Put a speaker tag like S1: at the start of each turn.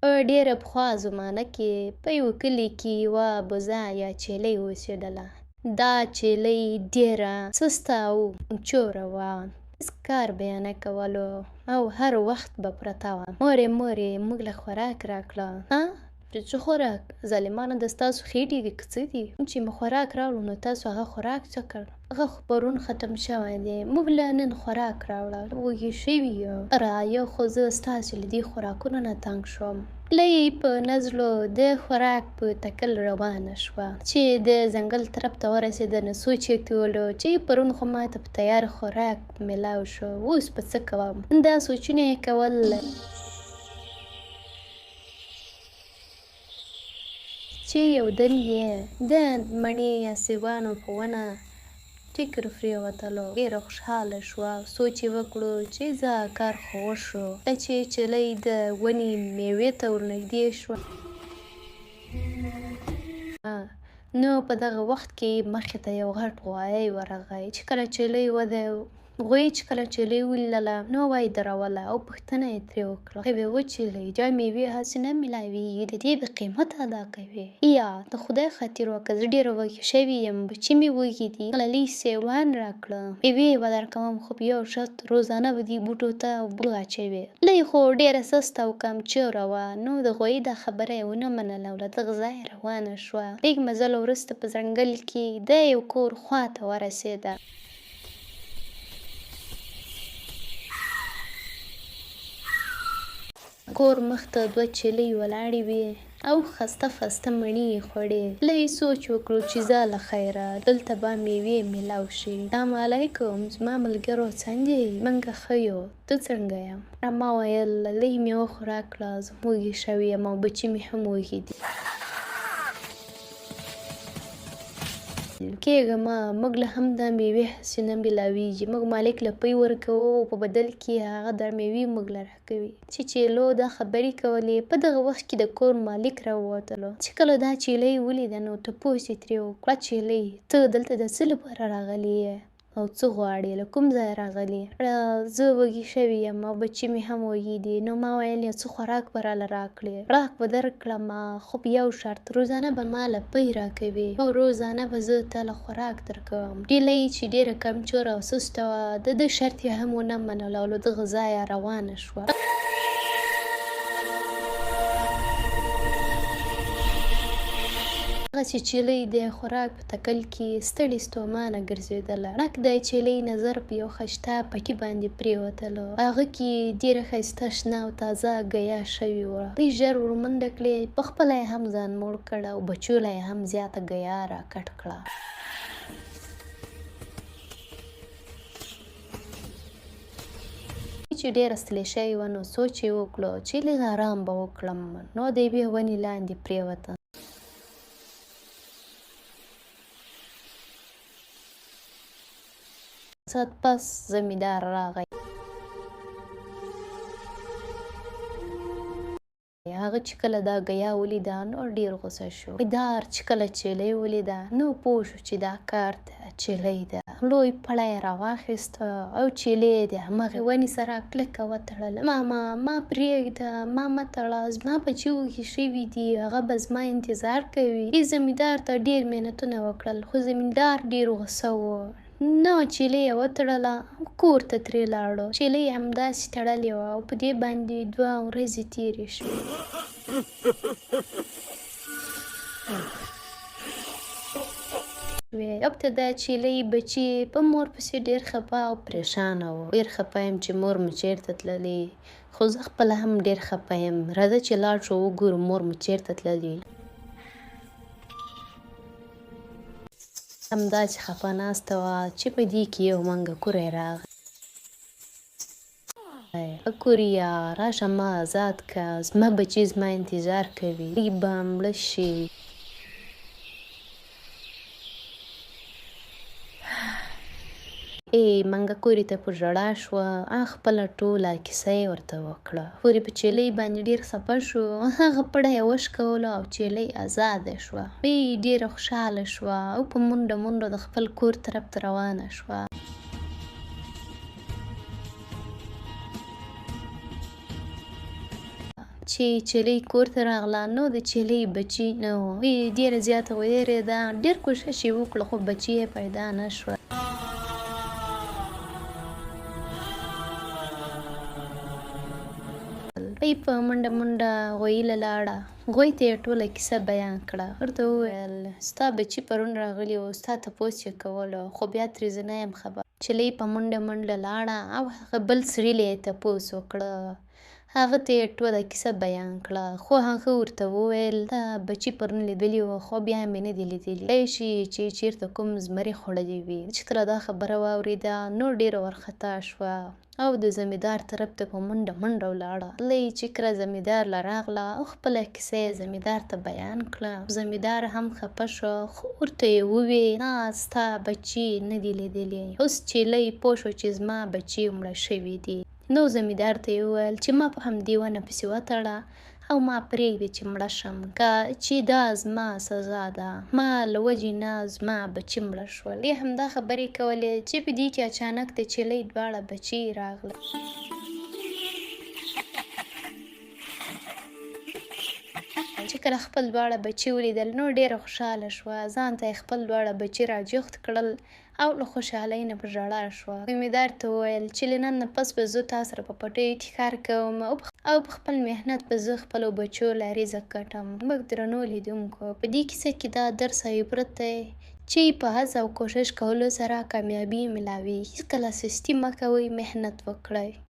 S1: په ډېره پخوا زمانه کې په یوه کلي کې یوه بوزه یا چیلۍ اوسېدله. دا چیلۍ ډېره سسته او چوره وه. هېڅ کار به یې نه کولو او هر وخت به پرته وه. مورې موږ له خوراک راکړه. چې څه خوراک؟ ظالمانه د ستاسو خېټې دي که څه دي؟ چې مو خوراک راوړو نو تاسو هغه خوراک څه کړ؟ هغه خو پرون ختم شوی دی. موږ له نن خوراک راوړه، وږي شوي یو. یو خو زه ستاسو له دې خوراکونو نه تنګ شوم. لۍ په نزلو د خوراک په تکل روانه شوه چې د ځنګل طرف ته ورسېده. نو سوچ یې کولو چې پرون خو ماته په تیار خوراک میلاو شو، اوس به څه کوم؟ دا سوچونه یې کول چې یودم یې د مڼې یا سیبانو په ونه فکر پرېوتلو. ډېره خوشحاله شوه. سوچ یې وکړو چې ځه کار خو وشو. کله چې چیلۍ د ونې میوې ته ورنږدې شوه نو په دغه وخت کې مخې ته یو غټ غوایی ورغی. چې کله چیلۍ غویي چې کله چیلۍ ولیدله نو وایي دروله او پوښتنه یې ترې وکړه. هغې وویل چیلۍ دا میوې هسې نه میلاویږي، د دې به قیمت ادا کوې یا د خدای خاطر وکړه زه ډېره وږې شوې یم، بچي مې وږي دي. لۍ سیوان راکړه، میوې به درکوم خو په یو شرط روزانه به دې بوټو ته اوبه اچوې. لۍ خو ډېره سسته او کمچوره وه نو د غویي دا خبره یې ونه منله او له دغه ځایه روانه شوه. لږ مزل وروسته په ځنګل کې د یو کور خواته ورسېده. کور مخته دوه چیلۍ ولاړې وې او خسته فسته مڼې یې خوړې. لۍ سوچ وکړو چې ځه له خیره دلته به میوې میلاو شي. سلام علیکم زما ملګرو څنګه یې؟ موږ ښه یو، ته څنګه یې؟ ما ویل لۍ مې وخوراک کړه، زه وږې شوې یم او بچي مې هم وږي دي. کېږه موږ له هم دا میوې هسې نه میلاویږي. موږ مالک له پۍ ورکوو او په بدل کې هغه دا میوې موږ له راکوي. چې چیلو دا خبرې کولې په دغه وخت کې د کور مالک راووتلو. چې کله دا چیلۍ ولیده نو تپوس یې ترې وکړه چیلۍ ته دلته د څه لپاره راغلې یې او څه غواړې؟ له کوم ځایه راغلې؟ زه وږې شوې یم او بچي مې هم وږي دي. نو ما ویل یو څه خوراک به راله راکړې. راک به درکړم خو په یو شرط، روزانه به ما له پۍ راکوې او روزانه به زه تا له خوراک درکوم. لۍ چې ډېره کمچوره او سسته وه د ده شرط یې هم ونه منلو او له دغه ځایه روانه شوه. هغسې چیلۍ د خوراک په تکل کې ستړې ستومانه ګرځېدله. ډک د چیلۍ نظر په یو ښایسته پټي باندې پرېوتلو. هغه کې ډېره ښایسته شنه او تازه ګیا شوې وه. دوی ژر ورمنډه کړې، پخپله یې هم ځان موړ کړ او بچو له یې هم زیاته ګیا راکټ کړه. چې ډېره ستړې شوې وه نو سوچ یې وکړو چې لږ ارام به وکړم. نو د یوې ونې لاندې پرېوته. ساعت پس زمیندار راغی. هغه چې کله دا ګیا ولیده نو ډېر غوسه شو. دار چې کله چیلۍ ولیده نو پوه شو چې دا کار د چیلۍ ده. لوی پړی یې راواخیسته او چیلۍ یې د همغې ونې سره کلکه وتړله. ما پرېږده، ما مه تړه، زما بچي وږي شوي دي، هغه به زما انتظار کوي. دې زمیندار ته ډېر محنتونه وکړل خو زمیندار ډېر غوسه و. نو چیلۍ یې وتړله او کور ته ترې لاړو. چیلۍ همداسې تړلې وه او په دې باندې 2 ورځې تېرې شوې. ابتدا چیلۍ بچي په مور پسې ډېر خفه او پریشانه و. ډېر خفه یم چې مور مو چېرته تللې، خو زه خپله هم ډېر خفه یم. راځه چې لاړ شو وګورو مور مو چېرته تللې. همداسې خفه ناسته وه چې په دې کې یو منګکوری راغی. کوریا راشه ما ازاد که، زما بچي زما انتظار کوي، دوی به مړه شي. منګکوري ته په ژړا شوه. خپله ټوله کیسه یې ورته وکړه. هورې په چیلۍ باندې ډېر خفه شو. هغه پړی یې وشکولو او چیلۍ ازاده شوه. ډېره خوشحاله شوه او په منډه د خپل کور طرف ته روانه شوه. چې چیلۍ کور ته راغله نو د چیلۍ بچي نه و. ډېره زیاته ویرېده، ډېر کوښښ یې وکړ خو بچي یې پیدا نه شوه. پی په منډه منډه غویي له لاړه. غوی ته یې ټوله کیسه بیان کړه. ورته وویل ستا بچي پرون راغلي وو، ستا تپوس یې کولو خو بیا ترې زه نه یم خبر. چیلۍ په منډه منډه لاړه او هغه بل سړي له یې تپوس وکړه. هغه ته یې ټوله کیسه بیان کړه خو هغه ورته وویل تا بچي پرون لیدلي وو خو بیا مې نه دي لیدلي. کیدای شي چې چېرته کوم زمري خوړلي وي. چې کله دا خبره واورېده نو ډېره وارخطا شوه او د زمیندار طرف ته په منډه منډه ولاړه. چې کله زمیندار له راغله او خپله کیسه یې زمیندار ته بیان کړه. زمیندار هم خفه شو خو ورته یې وویل نه ستا بچي نه دي لیدلي. اوس چیلۍ پوه شو چې زما بچي مړه شوي دي. نو زمیندار ته یې وویل چې ما په همدې ونه پسې وتړه او ما پرېږدې چې مړه شم، که چې دا زما سزا ده. ما له وجې نه زما بچي مړه شول. یا همدا خبرې کولې چې په دې کې اچانک د چیلۍ دواړه بچي راغله. چې کله خپل دواړه بچي ولیدل نو ډېره خوشحاله شوه. ځان ته یې خپل دواړه بچي راجوخت کړل او له خوشحالۍ نه په ژړا شوه. زمیندار ته وویل چې له نن نه پس به زه تا سره په پټیو کې کار کوم او په خپل محنت به زه خپلو بچو له رزق ګټم. موږ درنو لیدونکو په دې کیسه کې دا درس او عبرت دی چې په هڅه او کوښښ کولو سره کامیابي ملاوي. هېڅکله سستي مه کوئ، محنت وکړئ.